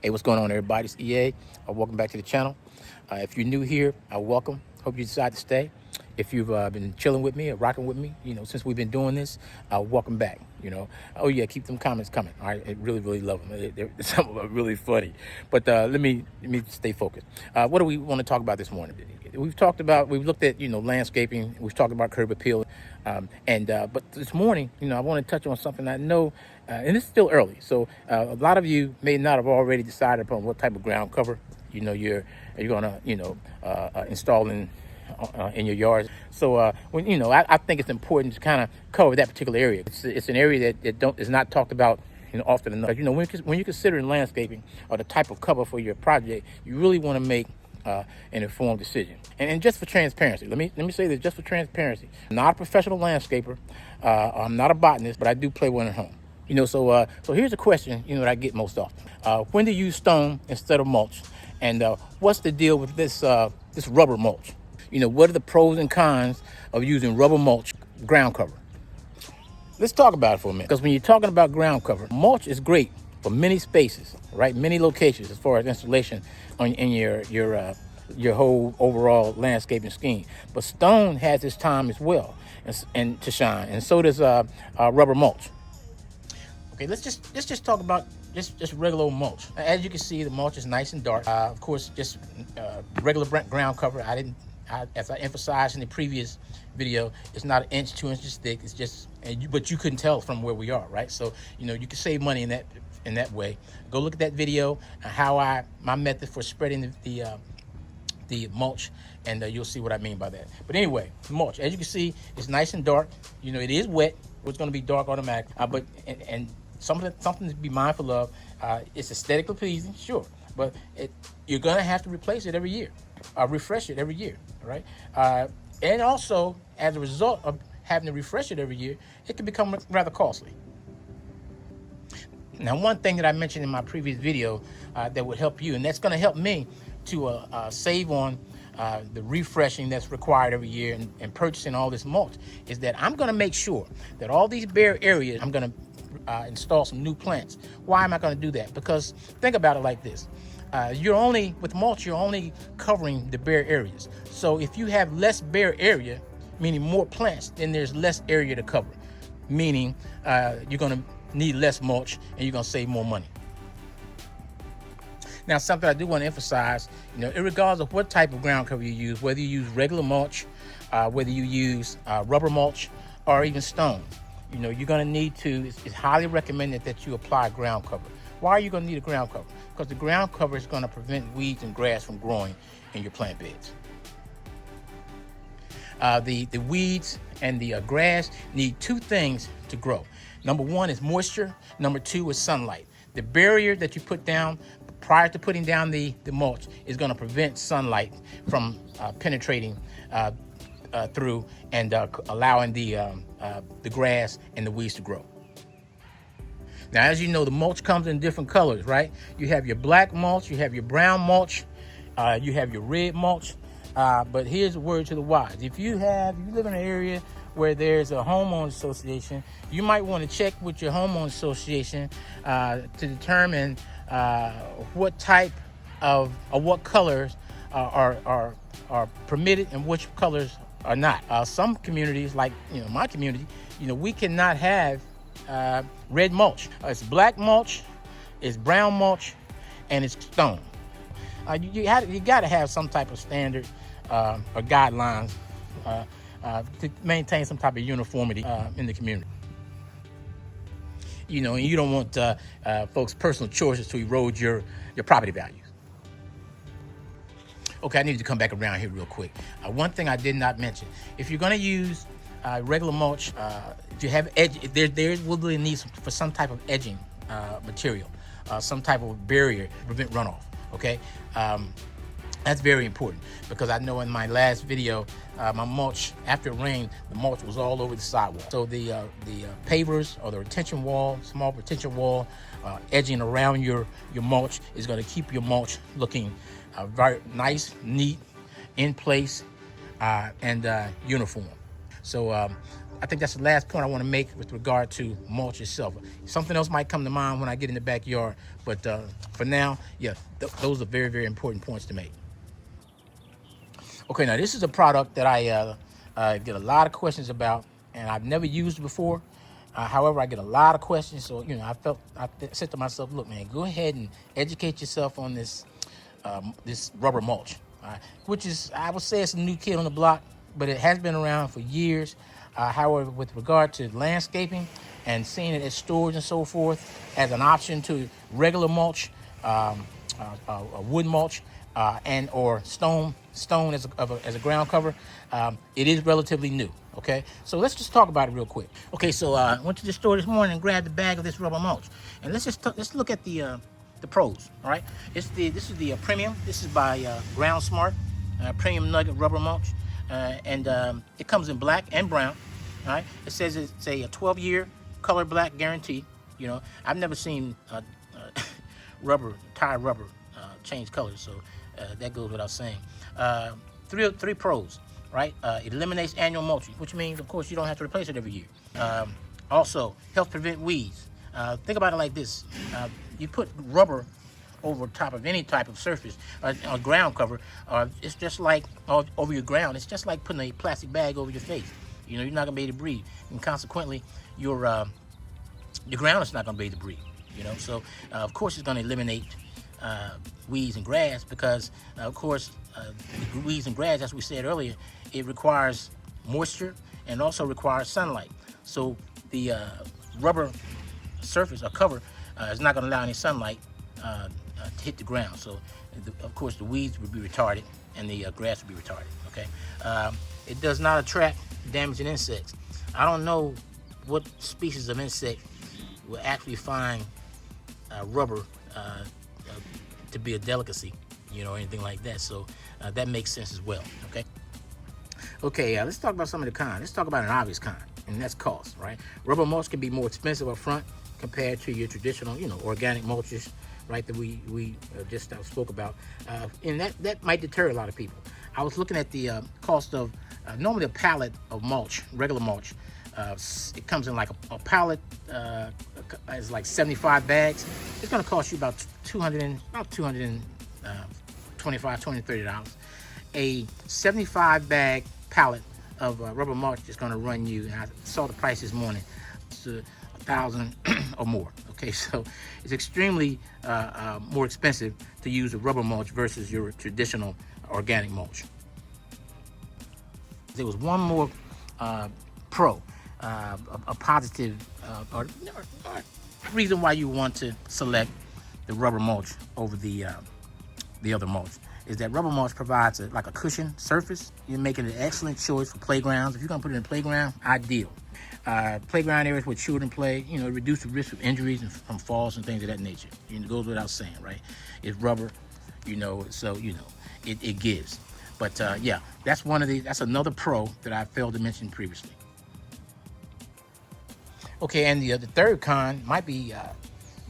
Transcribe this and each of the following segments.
Hey, what's going on, everybody? It's EA. Welcome back to the channel. If you're new here, welcome. Hope you decide to stay. If you've been chilling with me or rocking with me, since we've been doing this, welcome back. Oh yeah, keep them comments coming. All right, I really love them. Some of them are really funny. But let me stay focused. What do we want to talk about this morning? We've looked at landscaping. We've talked about curb appeal, but this morning, I want to touch on something I know. And it's still early, so a lot of you may not have already decided upon what type of ground cover you're gonna install in your yard. So I think it's important to kind of cover that particular area. It's an area that is not talked about often enough. When you're considering landscaping or the type of cover for your project, you really want to make an informed decision. And just for transparency, let me say this, just for transparency, I'm not a professional landscaper. I'm not a botanist, but I do play one at home. So here's a question, that I get most often. When to use stone instead of mulch? And what's the deal with this rubber mulch? What are the pros and cons of using rubber mulch ground cover? Let's talk about it for a minute. Because when you're talking about ground cover, mulch is great for many spaces, right? Many locations as far as installation in your whole overall landscaping scheme. But stone has its time as well and to shine, and so does rubber mulch. Okay, let's just talk about just regular old mulch. As you can see, the mulch is nice and dark. Of course, just regular ground cover. As I emphasized in the previous video, it's not 1 inch, 2 inches thick. It's just, but you couldn't tell from where we are, right? So you can save money in that way. Go look at that video and how my method for spreading the mulch, and you'll see what I mean by that. But anyway, mulch, as you can see, it's nice and dark. It is wet. It's going to be dark automatic, but something to be mindful of. It's aesthetically pleasing, sure, but you're going to have to replace it every year, refresh it every year, right? And also, as a result of having to refresh it every year, it can become rather costly. Now, one thing that I mentioned in my previous video that would help you, and that's going to help me to save on the refreshing that's required every year and purchasing all this mulch, is that I'm going to make sure that all these bare areas, I'm going to install some new plants. Why am I going to do that? Because think about it like this. With mulch, you're only covering the bare areas. So if you have less bare area, meaning more plants, then there's less area to cover, meaning you're going to need less mulch and you're going to save more money. Now, something I do want to emphasize, regardless of what type of ground cover you use, whether you use regular mulch, whether you use rubber mulch, or even stone, you're going to need to, it's highly recommended that you apply ground cover. Why are you going to need a ground cover? Because the ground cover is going to prevent weeds and grass from growing in your plant beds. The weeds and the grass need two things to grow. Number one is moisture. Number two is sunlight. The barrier that you put down prior to putting down the mulch is going to prevent sunlight from penetrating through and allowing the grass and the weeds to grow. Now, as you know, the mulch comes in different colors, right? You have your black mulch, you have your brown mulch, you have your red mulch. But here's a word to the wise. If you live in an area where there's a homeowners association, you might want to check with your homeowners association to determine what type of or what colors are permitted and which colors are not. Some communities, like my community, we cannot have red mulch. It's black mulch, it's brown mulch, and it's stone. You got to have some type of standard or guidelines to maintain some type of uniformity in the community. And you don't want folks' personal choices to erode your property values. Okay, I need to come back around here real quick. One thing I did not mention: if you're going to use regular mulch, to have edge, there will be a need for some type of edging material, some type of barrier to prevent runoff. Okay, that's very important, because I know in my last video, my mulch, after it rained, the mulch was all over the sidewalk. So the pavers or the retention wall, small retention wall, edging around your mulch is going to keep your mulch looking very nice, neat, in place, and uniform. So I think that's the last point I want to make with regard to mulch itself. Something else might come to mind when I get in the backyard, but for now, yeah, those are very, very important points to make. Okay, now this is a product that I get a lot of questions about, and I've never used it before. However, I get a lot of questions, so I said to myself, look, man, go ahead and educate yourself on this this rubber mulch, which is, I would say, it's a new kid on the block, but it has been around for years. However, with regard to landscaping and seeing it at stores and so forth as an option to regular mulch, wood mulch, and or stone as a ground cover, it is relatively new. Okay, so let's just talk about it real quick. Okay, so I went to the store this morning and grabbed a bag of this rubber mulch, and let's look at the pros. All right, this is the premium. This is by Ground Smart premium nugget rubber mulch, and it comes in black and brown. All right, it says it's a 12-year color black guarantee. You know, I've never seen tire rubber change colors, so that goes without saying. Three pros, right? It eliminates annual mulching, which means, of course, you don't have to replace it every year. Also, helps prevent weeds. Think about it like this. You put rubber over top of any type of surface, a ground cover, it's just like over your ground. It's just like putting a plastic bag over your face. You know, you're not gonna be able to breathe, and consequently, your ground is not gonna be able to breathe. You know, so of course, it's gonna eliminate weeds and grass because, of course, weeds and grass, as we said earlier, it requires moisture and also requires sunlight. So the rubber surface or cover is not going to allow any sunlight to hit the ground. So, of course, the weeds will be retarded and the grass will be retarded. Okay, it does not attract damaging insects. I don't know what species of insect will actually find rubber to be a delicacy, you know, anything like that. So that makes sense as well. Okay, let's talk about some of the cons. Let's talk about an obvious con, and that's cost, right? Rubber mulch can be more expensive up front compared to your traditional, you know, organic mulches, right, that we just spoke about, and that might deter a lot of people. I was looking at the cost of normally a pallet of mulch, regular mulch. It comes in like a pallet, it's like 75 bags. It's going to cost you about $225, $230. A 75 bag pallet of rubber mulch is going to run you, and I saw the price this morning, it's $1,000 or more. Okay, so it's extremely more expensive to use a rubber mulch versus your traditional organic mulch. There was one more pro, a positive or reason why you want to select the rubber mulch over the other mulch is that rubber mulch provides like a cushion surface. You're making an excellent choice for playgrounds. If you're gonna put it in a playground, ideal. Playground areas where children play, you know, reduce the risk of injuries and from falls and things of that nature. You know, it goes without saying, right? It's rubber, you know, so, you know, it gives. But yeah, that's another pro that I failed to mention previously. Okay, and the third con might be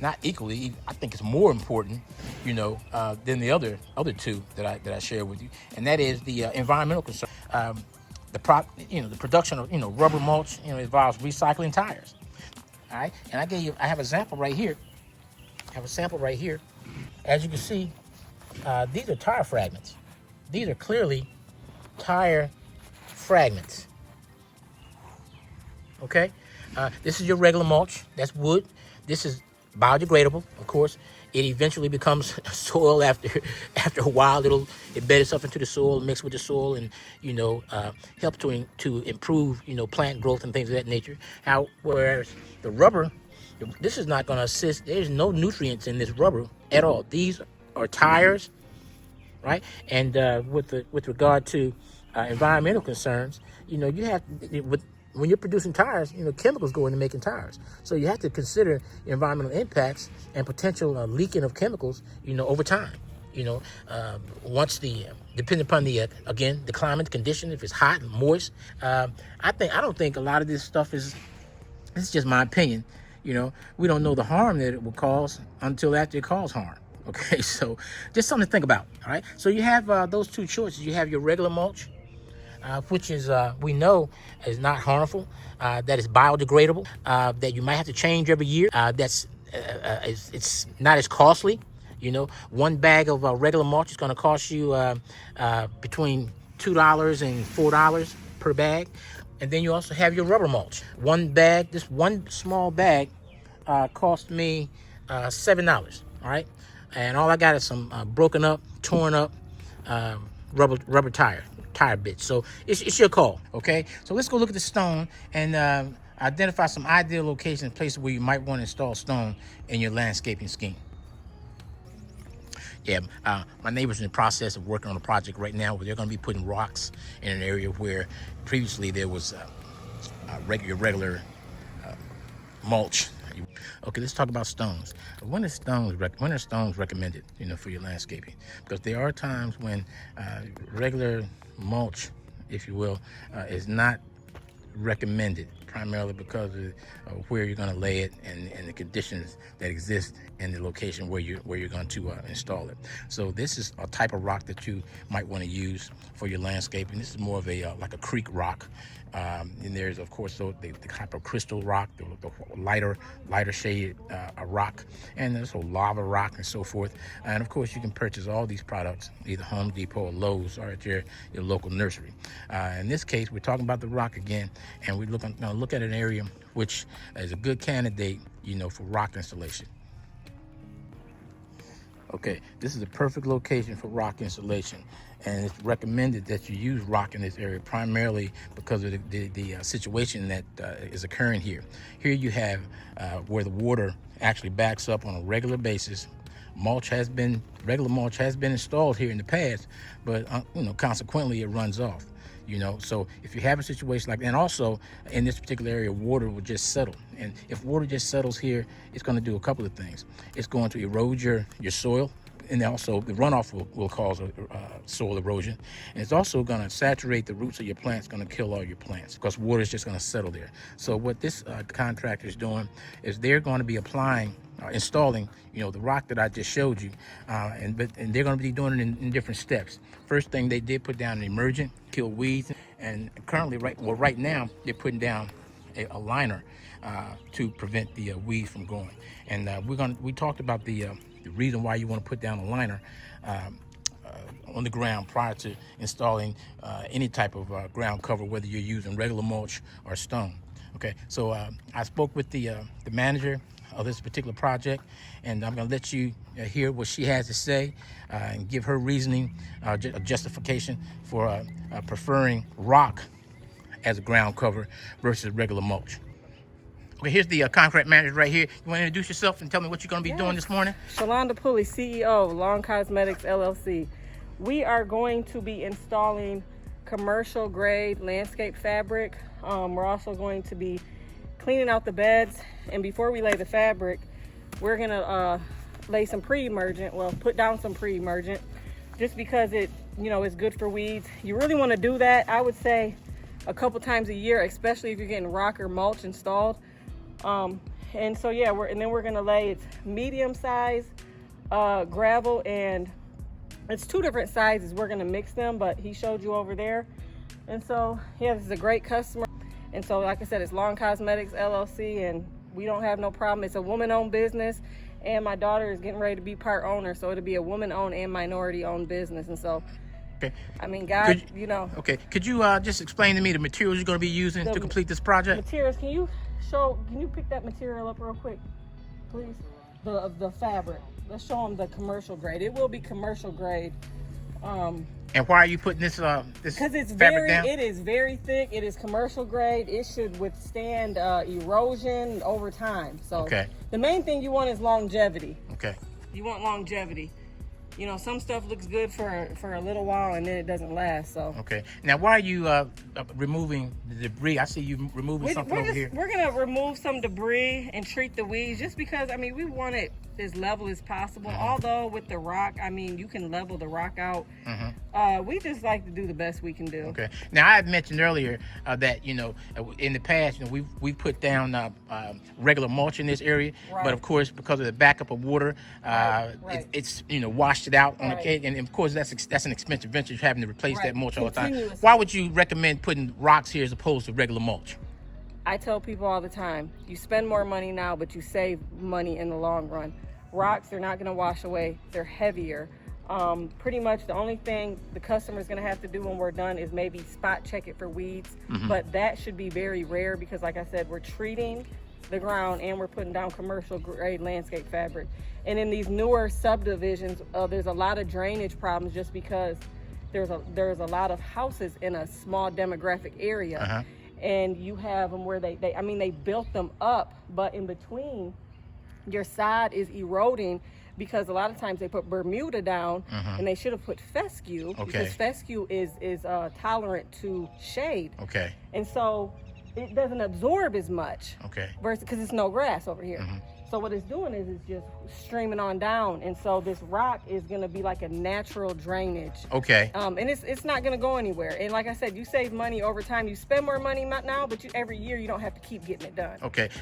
not equally, I think it's more important, you know, than the other two that I shared with you, and that is the environmental concern. The production of, you know, rubber mulch, you know, involves recycling tires. All right, and I have a sample right here. As you can see, these are tire fragments. These are clearly tire fragments. Okay, this is your regular mulch. That's wood. This is biodegradable, of course. It eventually becomes soil after a while. It bed itself into the soil, mix with the soil, and, you know, help to improve, you know, plant growth and things of that nature. Whereas the rubber, this is not going to assist. There's no nutrients in this rubber at all. These are tires, right? And with regard to environmental concerns, you know, you have when you're producing tires, you know, chemicals go into making tires. So you have to consider environmental impacts and potential leaking of chemicals, you know, over time. You know, once depending upon the climate condition, if it's hot and moist, I don't think a lot of this stuff is. It's just my opinion. You know, we don't know the harm that it will cause until after it causes harm. Okay, so just something to think about. All right, so you have those two choices. You have your regular mulch, which is we know is not harmful, that is biodegradable, that you might have to change every year. It's not as costly. You know, one bag of regular mulch is going to cost you between $2 and $4 per bag. And then you also have your rubber mulch. One bag, this one small bag, cost me $7. All right, and all I got is some broken up, torn up rubber tire bits. So it's your call. Okay, so let's go look at the stone and identify some ideal locations, places where you might want to install stone in your landscaping scheme. Yeah, my neighbor's in the process of working on a project right now where they're going to be putting rocks in an area where previously there was regular mulch. Okay, let's talk about stones. When are stones recommended, you know, for your landscaping? Because there are times when regular mulch, if you will, is not recommended, primarily because of where you're going to lay it and the conditions that exist in the location where you're going to install it. So this is a type of rock that you might want to use for your landscaping. This is more of a like a creek rock. And there's, of course, the type of crystal rock, the lighter shaded rock, and there's a lava rock and so forth. And of course, you can purchase all these products either Home Depot or Lowe's or at your local nursery. In this case, we're talking about the rock again, and we're looking look at an area which is a good candidate, you know, for rock installation. Okay, this is a perfect location for rock installation, and it's recommended that you use rock in this area primarily because of the situation that is occurring here. Here you have where the water actually backs up on a regular basis. Regular mulch has been installed here in the past, but you know, consequently it runs off. You know, so if you have a situation like that, and also in this particular area, water will just settle. And if water just settles here, it's going to do a couple of things. It's going to erode your soil, and also the runoff will cause soil erosion. And it's also going to saturate the roots of your plants, going to kill all your plants because water is just going to settle there. So what this contractor is doing is they're going to be installing, you know, the rock that I just showed you, and they're going to be doing it in different steps. First thing they did, put down an emergent, kill weeds, and currently, right now, they're putting down a liner to prevent the weeds from growing. And we talked about the reason why you want to put down a liner on the ground prior to installing any type of ground cover, whether you're using regular mulch or stone. Okay, so I spoke with the manager of this particular project, and I'm going to let you hear what she has to say and give her reasoning, justification for preferring rock as a ground cover versus regular mulch. Okay, here's the concrete manager right here. You want to introduce yourself and tell me what you're going to be doing this morning? Shalonda Pulley, CEO, Lawn Cosmetics, LLC. We are going to be installing commercial grade landscape fabric. We're also going to be cleaning out the beds, and before we lay the fabric, we're gonna lay some pre-emergent, put down some pre-emergent, just because it, you know, is good for weeds. You really want to do that, I would say, a couple times a year, especially if you're getting rock or mulch installed. And so yeah, we're gonna lay, it's medium size gravel, and it's two different sizes. We're gonna mix them, but he showed you over there. And so yeah, this is a great customer. And so, like I said, it's Lawn Cosmetics, LLC, and we don't have no problem. It's a woman-owned business, and my daughter is getting ready to be part owner, so it'll be a woman-owned and minority-owned business. And so, okay, I mean, God, you know. Okay, could you just explain to me the materials you're going to be using to complete this project? Materials, can you pick that material up real quick, please? The fabric. Let's show them the commercial grade. It will be commercial grade. And why are you putting this because it's fabric down? It is very thick. It is commercial grade. It should withstand erosion over time. So okay, the main thing you want is longevity. Okay, you want longevity. You know, some stuff looks good for a little while and then it doesn't last. So okay. Now, why are you removing the debris? I see you removing something over here. We're gonna remove some debris and treat the weeds, just because, I mean, we want it as level as possible. Although with the rock, I mean, you can level the rock out. We just like to do the best we can do. Okay. Now I had mentioned earlier that in the past, we've put down regular mulch in this area, but of course because of the backup of water, it's washed it out on the cake, and of course that's an expensive venture, having to replace that mulch all the time. Why would you recommend putting rocks here as opposed to regular mulch? I tell people all the time, you spend more money now, but you save money in the long run. Rocks, they're not going to wash away. They're heavier. Pretty much the only thing the customer is going to have to do when we're done is maybe spot check it for weeds. But that should be very rare because, like I said, we're treating the ground and we're putting down commercial grade landscape fabric. And in these newer subdivisions, there's a lot of drainage problems just because there's a lot of houses in a small demographic area. And you have them where they built them up, but in between, your side is eroding because a lot of times they put Bermuda down and they should have put fescue because fescue is tolerant to shade. And so it doesn't absorb as much. Versus because it's no grass over here. So what it's doing is it's just streaming on down, and so this rock is going to be like a natural drainage. And it's not going to go anywhere. And like I said, you save money over time. You spend more money now, but every year you don't have to keep getting it done.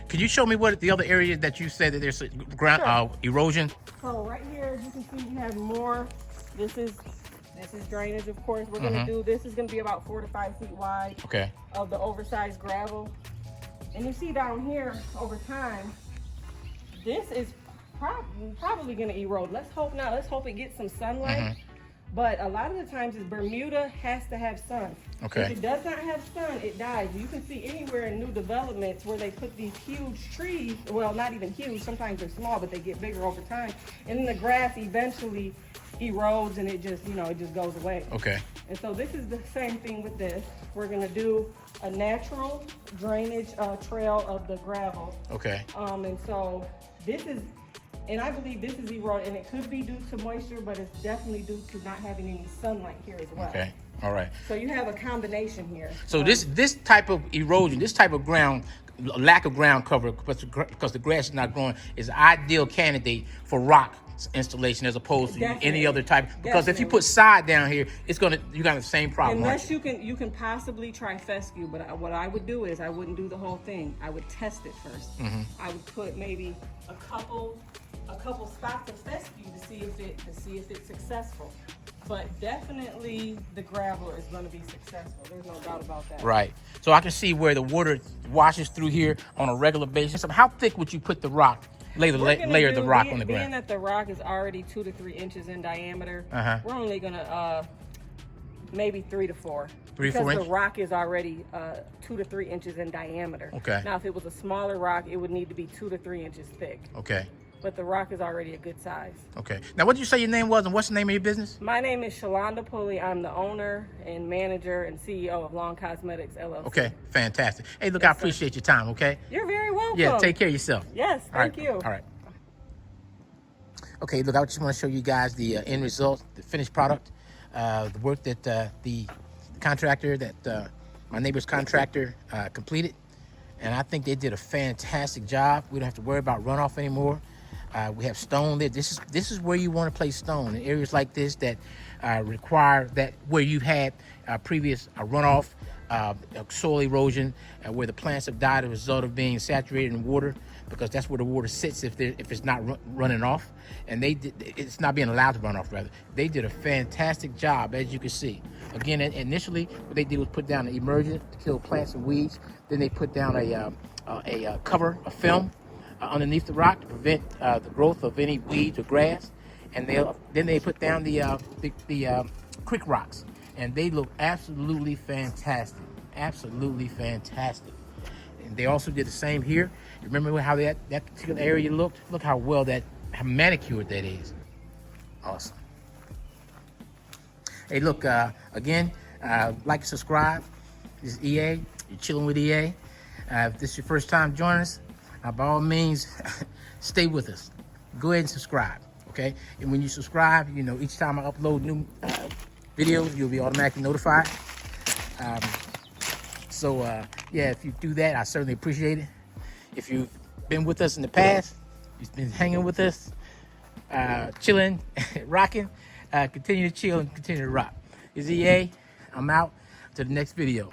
Could you show me what the other area that you said that there's ground erosion? So right here, you can see we have more. This is drainage, of course. We're going to do this is going to be about 4 to 5 feet wide. Of the oversized gravel, and you see down here over time. This is probably going to erode. Let's hope not. Let's hope it gets some sunlight. But a lot of the times, Bermuda has to have sun. If it does not have sun, it dies. You can see anywhere in new developments where they put these huge trees. Well, not even huge. Sometimes they're small, but they get bigger over time. And then the grass eventually erodes, and it just goes away. And so this is the same thing with this. We're going to do a natural drainage trail of the gravel. And so this is, and I believe this is eroded, and it could be due to moisture, but it's definitely due to not having any sunlight here as well. All right. So you have a combination here. So this type of erosion, this type of ground, lack of ground cover because the grass is not growing, is an ideal candidate for rock installation as opposed to any other type, because if you put sod down here, you got the same problem. Unless you can possibly try fescue, but what I would do is I wouldn't do the whole thing. I would test it first. I would put maybe a couple spots of fescue to see if it's successful. But definitely the graveler is going to be successful. There's no doubt about that. Right. So I can see where the water washes through here on a regular basis. So how thick would you put the rock? Layer the rock on the ground. Being that the rock is already 2 to 3 inches in diameter, we're only gonna maybe 3 to 4. 3 to 4 inches? Because the rock is already 2 to 3 inches in diameter. Now, if it was a smaller rock, it would need to be 2 to 3 inches thick. But the rock is already a good size. Now, what did you say your name was, and what's the name of your business? My name is Shalonda Pulley. I'm the owner and manager and CEO of Lawn Cosmetics, LLC. Fantastic. Hey, look, I appreciate your time, You're very welcome. Yeah, take care of yourself. Yes, thank you. All right. Okay, look, I just want to show you guys the end result, the finished product, the work that the contractor, my neighbor's contractor completed. And I think they did a fantastic job. We don't have to worry about runoff anymore. We have stone there. This is where you want to place stone in areas like this that require that, where you've had previous runoff, soil erosion, where the plants have died as a result of being saturated in water, because that's where the water sits if it's not running off, and it's not being allowed to run off. Rather, they did a fantastic job, as you can see. Again, initially what they did was put down an emergent to kill plants and weeds. Then they put down a cover, a film, underneath the rock to prevent the growth of any weeds or grass, and then they put down the creek rocks, and they look absolutely fantastic, absolutely fantastic. And they also did the same here. Remember how that particular area looked? Look how well how manicured that is. Awesome. Hey, look, again, like and subscribe. This is EA. You're chilling with EA. If this is your first time joining us, by all means, stay with us. Go ahead and subscribe, okay? And when you subscribe, each time I upload new videos, you'll be automatically notified. Yeah, if you do that, I certainly appreciate it. If you've been with us in the past, He's been hanging with us, chilling, rocking. Continue to chill and continue to rock. It's EA. I'm out. To the next video.